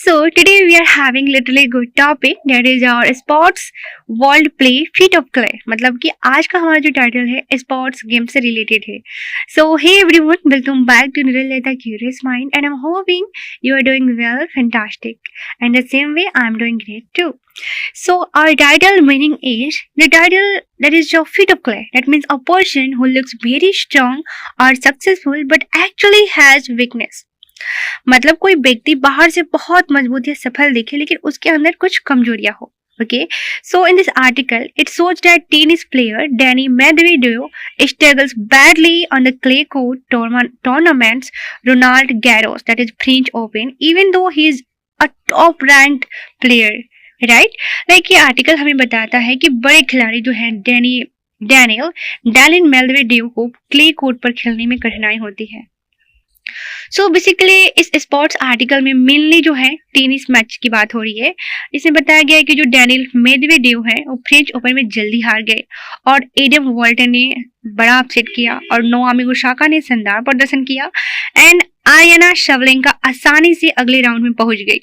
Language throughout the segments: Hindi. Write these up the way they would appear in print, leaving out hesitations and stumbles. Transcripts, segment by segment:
So today we are having literally good topic that is our sports world play feat of clay. मतलब कि आज का हमारा जो टाइटल है स्पोर्ट्स गेम से रिलेटेड है. So hey everyone, welcome back to Niril Leta Curious Mind and I'm hoping you are doing well, fantastic. And the same way I'm doing great too. So our title meaning is the title that is your feat of clay. That means a person who looks very strong or successful but actually has weakness. मतलब कोई व्यक्ति बाहर से बहुत मजबूत या सफल दिखे लेकिन उसके अंदर कुछ कमजोरियां हो. Okay, so in this article, it shows that tennis player Danny Medvedev struggles badly on the clay court tournaments Roland Garros, that is French Open, even though he is a top-ranked player, right? Like ये आर्टिकल हमें बताता है कि बड़े खिलाड़ी जो हैं डैनियल मेडवेडेव को क्ले कोर्ट पर खेलने में कठिनाई होती है. सो बेसिकली इस स्पोर्ट्स आर्टिकल में मेनली जो है टेनिस मैच की बात हो रही है. इसमें बताया गया है कि जो डैनियल मेडवेडेव है वो फ्रेंच ओपन में जल्दी हार गए और एडम वॉल्टन ने बड़ा अपसेट किया और नोआमी ओसाका ने शानदार प्रदर्शन किया एंड आरियाना साबलेंका आसानी से अगले राउंड में पहुंच गई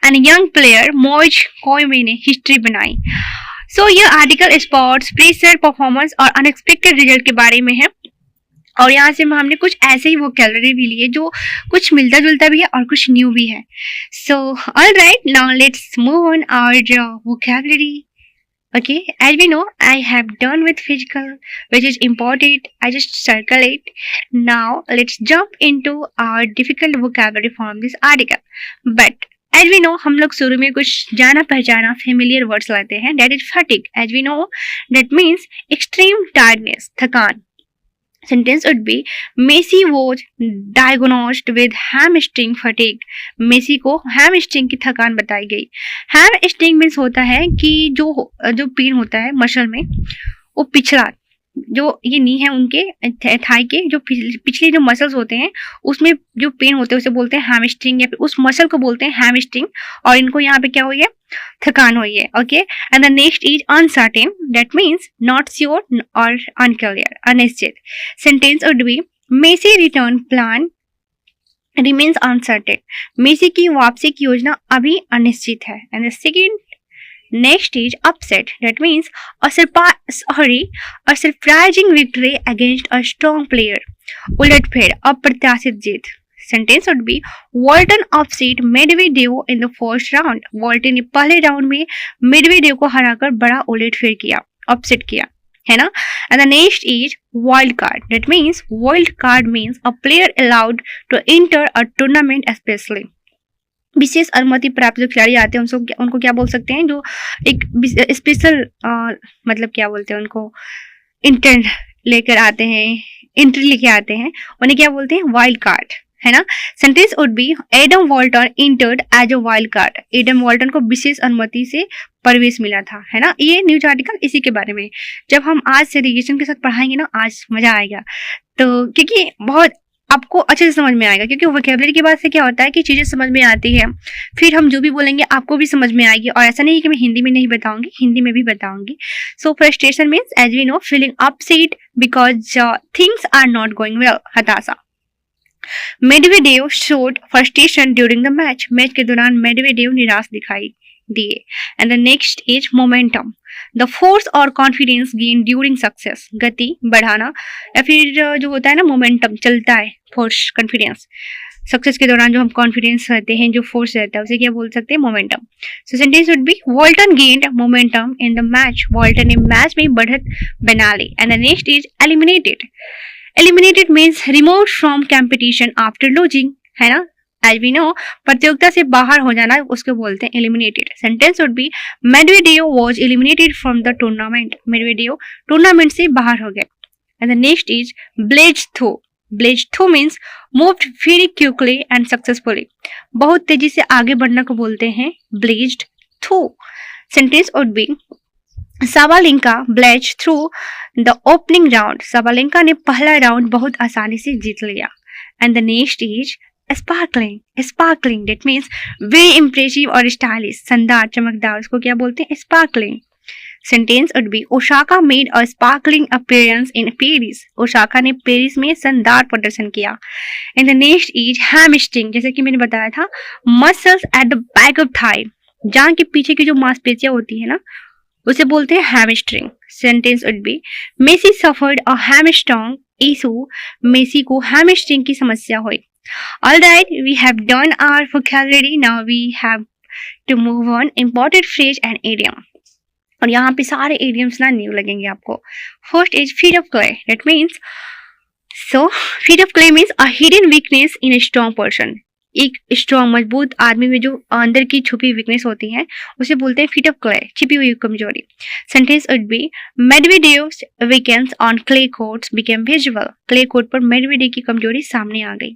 एंड यंग प्लेयर मोइज कोयमे ने हिस्ट्री बनाई. सो यह आर्टिकल स्पोर्ट्स प्रेशर परफॉर्मेंस और अनएक्सपेक्टेड रिजल्ट के बारे में है और यहाँ से हमने कुछ ऐसे ही वोकैबुलरी भी लिए जो कुछ मिलता जुलता भी है और कुछ न्यू भी है. So alright, now let's move on our vocabulary. Okay, as we know, I have done with physical, which is important. I just circle it. Now let's jump into our difficult vocabulary from this article. But as we know, हम लोग शुरू में कुछ जाना पहचाना familiar words लाते हैं. That is fatigue. As we know, that means extreme tiredness, थकान. Sentence would be Messi was diagnosed with hamstring fatigue. Messi को hamstring की थकान बताई गई. hamstring means होता है कि जो पेन होता है मसल में वो पिछला जो ये नी है उनके थाई के जो पिछले जो मसल्स होते हैं उसमें जो पेन होते हैं उसे बोलते हैं हैमस्ट्रिंग या फिर उस मसल को बोलते हैं हैमस्ट्रिंग और इनको यहाँ पे क्या हुई है थकान हुई है. Okay, and the next is uncertain. That means not sure और अनक्लियर, अनिश्चित. Sentence would be Messi return plan remains uncertain. मेसी की वापसी की योजना अभी अनिश्चित है. And the second next is upset. That means a surprising victory against a strong player. उलटफेर, अप्रत्याशित जीत. Sentence would be Walton upset Medvedev in the first round. Walton ने पहले राउंड में मेडवेडेव को हराकर बड़ा उलटफेर किया, अपसेट किया, है ना. And the next is wild card. That means wild card means a player allowed to enter a tournament especially. विशेष अनुमति प्राप्त जो खिलाड़ी आते हैं उनको क्या बोल सकते हैं, जो एक स्पेशल मतलब क्या बोलते हैं उनको इंटर लेकर आते हैं, एंट्री लेके आते हैं, उन्हें क्या बोलते हैं वाइल्ड कार्ड, है ना. Sentence would be Adam Walton entered as a wild card. Adam Walton को विशेष अनुमति से प्रवेश मिला था, है ना. ये न्यूज आर्टिकल इसी के बारे में. जब हम आज से रिविजन के साथ पढ़ाएंगे ना, आज मजा आएगा. तो क्योंकि बहुत आपको अच्छे से समझ में आएगा, क्योंकि वोकैबुलरी के बाद से क्या होता है कि चीजें समझ में आती है, फिर हम जो भी बोलेंगे आपको भी समझ में आएगी. और ऐसा नहीं है कि मैं हिंदी में नहीं बताऊंगी, हिंदी में भी बताऊंगी. So frustration means as we know feeling upset because things are not going well, हताशा. Medvedev showed frustration during the match. Match के दौरान मेडवेडेव निराश दिखाई दिए. And the next is momentum. The force और कॉन्फिडेंस गेन ड्यूरिंग सक्सेस. गति बढ़ाना या फिर जो होता है ना मोमेंटम चलता है, फोर्स कॉन्फिडेंस. सक्सेस के दौरान जो हम कॉन्फिडेंस रहते हैं, जो फोर्स रहता है उसे क्या बोल सकते हैं, momentum. So sentence would be Walton gained momentum in the match. Walton ने मैच में बढ़त बना ली. And the next is eliminated. Eliminated means removed from competition after losing, है ना. As we know, प्रतियोगिता से बाहर हो जाना उसको बोलते हैं eliminated. Sentence would be Medvedev was eliminated from the tournament. Medvedev tournament से बाहर हो गए. And the next is blazed through. Blazed through means moved very quickly and successfully. बहुत तेजी से आगे बढ़ना को बोलते हैं blazed through. Sentence would be Sabalenka blazed through the opening round. Sabalenka ने पहला राउंड बहुत आसानी से जीत लिया. And the next is sparkling. That means very impressive और stylish, शानदार, चमकदार, उसको क्या बोलते हैं sparkling. Sentence would B Osaka made a sparkling appearance in Paris. Osaka ने पेरिस में शानदार प्रदर्शन किया। And the next is hamstring, जैसे कि मैंने बताया था, muscles at the back of thigh, जांघ के पीछे की जो मांसपेशियां होती है ना, उसे बोलते हैं hamstring. Sentence would be Messi suffered a hamstring issue, Messi को हैमस्ट्रिंग की समस्या हुई। Alright, we have done our vocabulary. Now we have to move on. Important phrase and idiom. और यहाँ पे सारे idioms ना न्यू लगेंगे आपको। First is feet of clay. That means, so feet of clay means a hidden weakness in a strong person. एक स्ट्रॉन्ग मजबूत आदमी में जो अंदर की छुपी वीकनेस होती है उसे बोलते हैं फीट ऑफ क्ले, छिपी हुई कमजोरी। Sentence would be Medvedev's weekends on clay courts became visible. Clay court पर मेडवेडेव की कमजोरी सामने आ गई।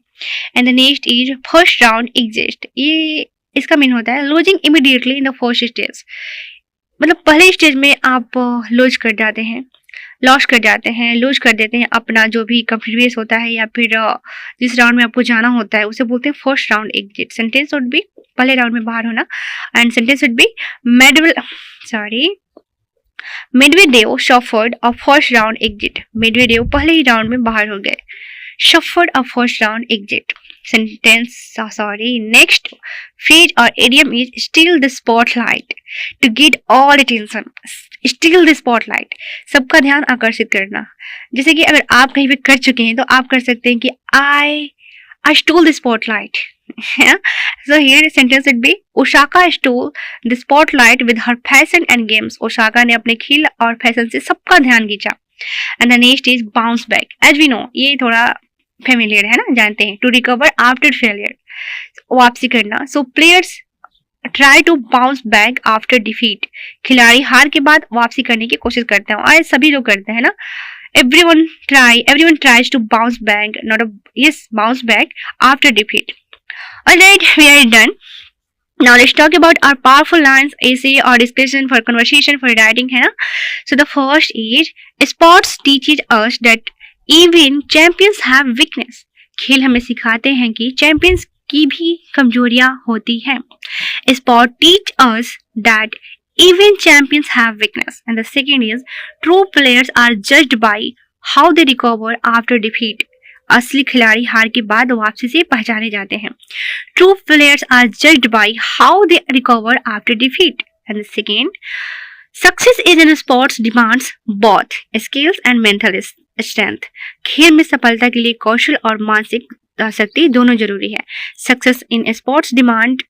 And the next is first round exit. ये इसका मीन होता है losing immediately in the first stage, मतलब पहले स्टेज में आप लूज कर जाते हैं, लॉस कर जाते हैं, लूज कर देते हैं अपना जो भी कंप्लीट होता है या फिर जिस राउंड में आपको जाना होता है उसे बोलते हैं first round exit. Sentence would B पहले राउंड में बाहर होना। And sentence would B Medvedev suffered a first round exit. Medvedev पहले ही राउंड में बाहर हो गए। Suffered a first round exit. Next phrase or idiom is steal the spotlight, to get all attention. Steal the spotlight, सबका ध्यान आकर्षित करना। जैसे कि अगर आप कहीं पे कर चुके हैं तो आप कर सकते हैं कि I stole the spotlight. So here sentence would be Osaka stole the spotlight with her fashion and games. Osaka ने अपने खेल और फैशन से सबका ध्यान खींचा। And the next is bounce back. As we know, ये थोड़ा फेमिलियर है ना, जानते हैं। टू रिकवर आफ्टर फेलियर, वापसी करना। So players try to bounce back after defeat, खिलाड़ी हार के बाद वापसी करने की कोशिश करते हैं और सभी लोग करते हैं ना। everyone tries to bounce back, bounce back after defeat. Alright, we are done. Now let's talk about our powerful lines, essay or discussion for conversation for writing है ना। So the first is sports teaches us that even champions have weakness. खेल हमें सिखाते हैं कि चैंपियंस की भी कमजोरियां होती हैं। Sport teach us that even champions have weakness. And the second is true players are judged by how they recover after defeat. असली खिलाड़ी हार के बाद वापसी से पहचाने जाते हैं। True players are judged by how they recover after defeat. And the second, success in sports demands both skills and mental strength. खेल में सफलता के लिए कौशल और मानसिक शक्ति दोनों जरूरी है। Success in sports demand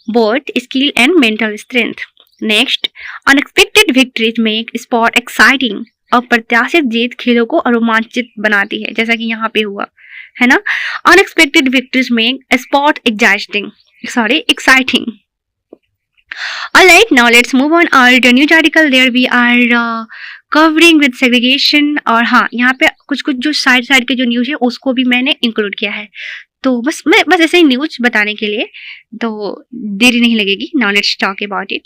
both skill and mental strength. Next, unexpected victories make sport exciting. अप्रत्याशित जीत खेलों को रोमांचित बनाती है, जैसा कि यहाँ पे हुआ है ना। Unexpected victories make sport exciting. Alright, now let's move on our news article. There we are covering with segregation. और हाँ, यहाँ पे कुछ जो साइड के जो न्यूज है उसको भी मैंने इंक्लूड किया है। तो बस ऐसे ही न्यूज बताने के लिए, तो देरी नहीं लगेगी। Now let's talk about it.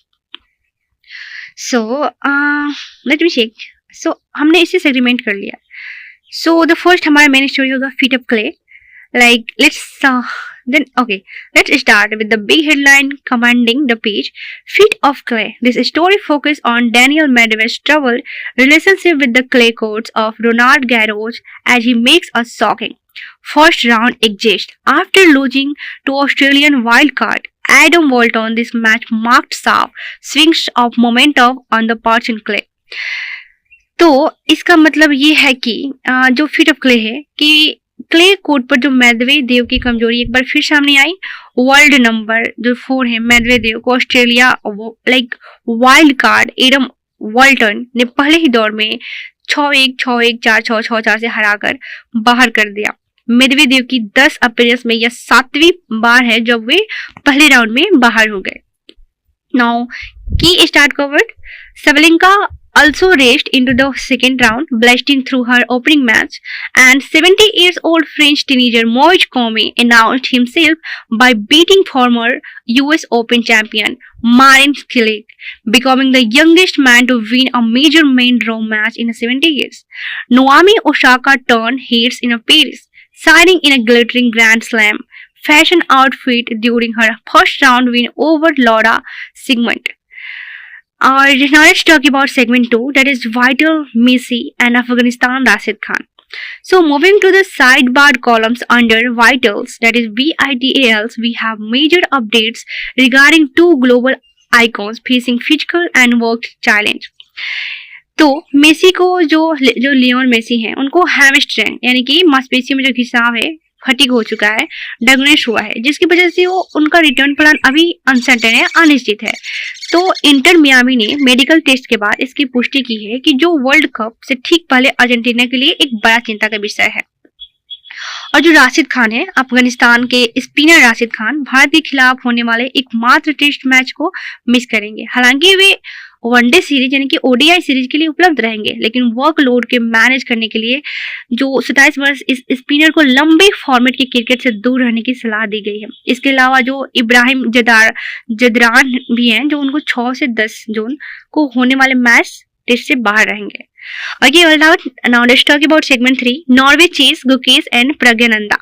So let me check. So हमने इसे सेगरीमेंट कर लिया। So the first हमारा मेन स्टोरी होगा feet of clay. Like let's start with the big headline commanding the page, Feet of Clay. This story focuses on Daniel Medvedev's troubled relationship with the clay courts of Roland Garros as he makes a shocking first round exit after losing to Australian wildcard Adam Walton. This match marked sharp swings of momentum on the Persian clay. तो इसका मतलब ये है कि जो फीट ऑफ क्ले है कि क्ले कोर्ट पर जो मेदवेदेव की कमजोरी एक बार फिर सामने आई। वर्ल्ड नंबर जो 4 है मेदवेदेव को ऑस्ट्रेलिया वाइल्ड कार्ड एडम वॉल्टन ने पहले ही दौर में 6-1, 6-1, 4-6, 6-4 से हराकर बाहर कर दिया। मेदवेदेव की 10 अपीयरेंस में यह 7वीं बार है जब वे पहले राउंड में बाहर हो गए। नाउ की start covered, Sabalenka also raced into the second round, blasting through her opening match, and 70-year-old French teenager Moise Comey announced himself by beating former US Open champion Marin Cilic, becoming the youngest man to win a major main draw match in 70 years. Naomi Osaka turned heads in Paris, shining in a glittering Grand Slam fashion outfit during her first round win over Laura Sigmund. Or now let's talk about segment 2, that is Vital, Messi and Afghanistan Rashid Khan. So moving to the sidebar columns under Vitals, that is VITALs, we have major updates regarding two global icons facing physical and work challenge. तो मेसी को जो लियोन मेसी हैं उनको हैमस्ट्रिंग यानी कि मांसपेशियों में जो घिसाव है फटीग हो चुका है, डगनेश हुआ है, जिसकी वजह से वो उनका रिटर्न प्लान अभी अनसर्टेन है, अनिश्चित है। तो इंटर मियामी ने मेडिकल टेस्ट के बाद इसकी पुष्टि की है कि जो वर्ल्ड कप से ठीक पहले अर्जेंटीना के लिए एक बड़ा चिंता का विषय है। और जो राशिद खान है, अफगानिस्तान के स्पिनर राशिद खान भारत के खिलाफ होने वाले एकमात्र टेस्ट मैच को मिस करेंगे। हालांकि वे वनडे सीरीज यानी कि ओडीआई सीरीज के लिए उपलब्ध रहेंगे, लेकिन वर्कलोड के मैनेज करने के लिए जो 27 वर्ष इस स्पिनर को लंबे फॉर्मेट के क्रिकेट से दूर रहने की सलाह दी गई है। इसके अलावा जो इब्राहिम जदरान भी हैं, जो उनको 6 से 10 जून को होने वाले मैच टेस्ट से बाहर रहेंगे। Okay, well now let's talk about segment 3, Norway Chase, Gukesh and Pragyananda.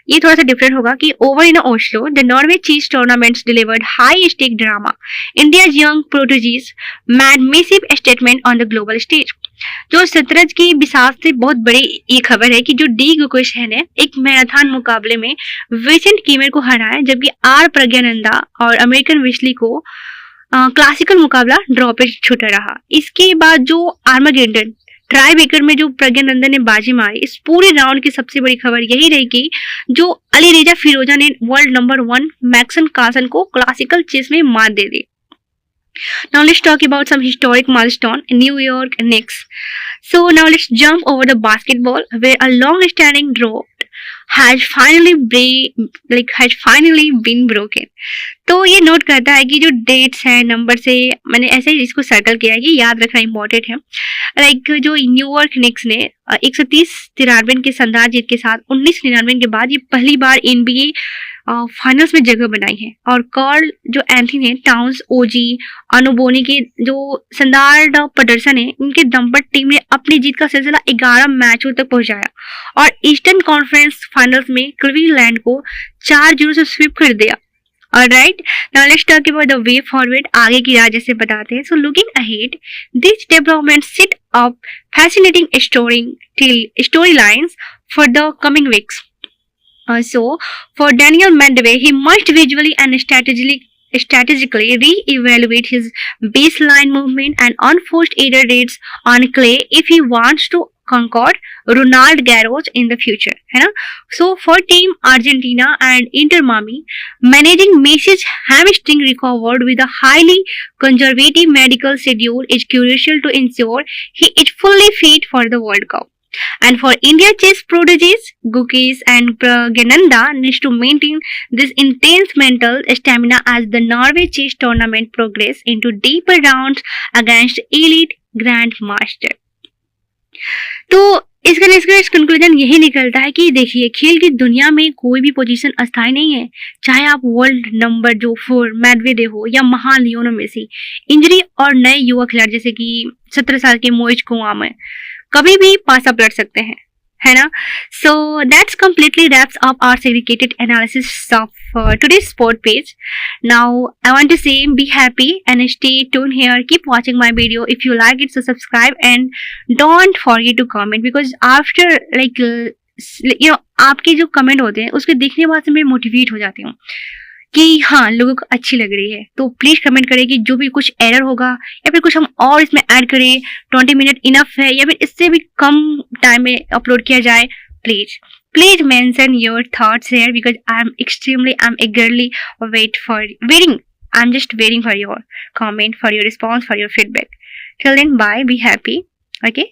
ये थोड़ा सा डिफरेंट होगा कि over in Oslo the Norway chess tournaments delivered high stake drama, India's young proteges made massive statement on the global stage. जो शतरंज की विशाल से बहुत बड़ी ये खबर है कि जो डी गुकेश ने एक मैराथन मुकाबले में विंसेंट कीमर को हराया, जबकि आर प्रज्ञानंदा और अमेरिकन विस्ली को क्लासिकल मुकाबला ड्रॉ पे छूटा रहा। इसके बाद जो आर्मागेडन ट्राई बेकर में जो प्रज्ञानंदन ने बाजी मारी, इस पूरे राउंड की सबसे बड़ी खबर यही रही कि जो अली रेजा फिरोजा ने वर्ल्ड नंबर 1 मैक्सन कार्सन को क्लासिकल चेस में मात दे दी। Now let's talk about some historic milestone in New York Knicks. So now let's jump over the basketball, where a long-standing drought has finally been broken. तो ये नोट करता है कि जो डेट्स हैं नंबर से, मैंने ऐसे ही इसको सर्कल किया है कि याद रखना इंपॉर्टेंट है। लाइक जो न्यूयॉर्क निक्स ने 130-93 के शानदार जीत के साथ 1999 के बाद ये पहली बार NBA फाइनल्स में जगह बनाई है। और कार्ल जो एंथनी टाउन्स, ओजी अनुबोनी के जो शानदार प्रदर्शन है, उनके दम पर टीम ने अपनी जीत का सिलसिला 11 मैचों तक पहुंचाया और ईस्टर्न कॉन्फ्रेंस फाइनल्स में क्लीवलैंड को 4-0 से स्वीप कर दिया। Alright, now let's talk about the way forward. आगे की राह जैसे बताते हैं। So looking ahead, these developments set up fascinating storylines for the coming weeks. So for Daniel Medvedev, he must visually and strategically re-evaluate his baseline movement and unforced error rates on clay if he wants to conquer Roland Garros in the future, है ना? So for team Argentina and Inter Miami, managing Messi's hamstring recovered with a highly conservative medical schedule is crucial to ensure he is fully fit for the World Cup. And for India chess prodigies, Gukesh and Pragyananda needs to maintain this intense mental stamina as the Norway chess tournament progress into deeper rounds against elite grandmaster. तो इसका कंक्लूजन यही निकलता है कि देखिए, खेल की दुनिया में कोई भी पोजीशन अस्थायी नहीं है। चाहे आप वर्ल्ड नंबर जो 4 मेदवेदेव हो या महान लियोनेल मेसी, इंजरी और नए युवा खिलाड़ी जैसे कि 17 साल के मोइज कुआम है, कभी भी पास अप लड़ सकते हैं, है ना? So that's completely wraps up our segregated analysis of today's sport page. Now I want to say be happy and stay tuned here. Keep watching my video. If you like it, so subscribe and don't forget to comment, because after आपके जो कमेंट होते हैं उसके देखने के बाद से मैं मोटिवेट हो जाती हूँ कि हाँ, लोगों को अच्छी लग रही है। तो प्लीज कमेंट करें कि जो भी कुछ एरर होगा या फिर कुछ हम और इसमें ऐड करें, 20 मिनट इनफ है या फिर इससे भी कम टाइम में अपलोड किया जाए। Please mention your thoughts here, because I am eagerly waiting. I'm just waiting for your comment, for your response, for your feedback. Till then, bye, be happy. Okay.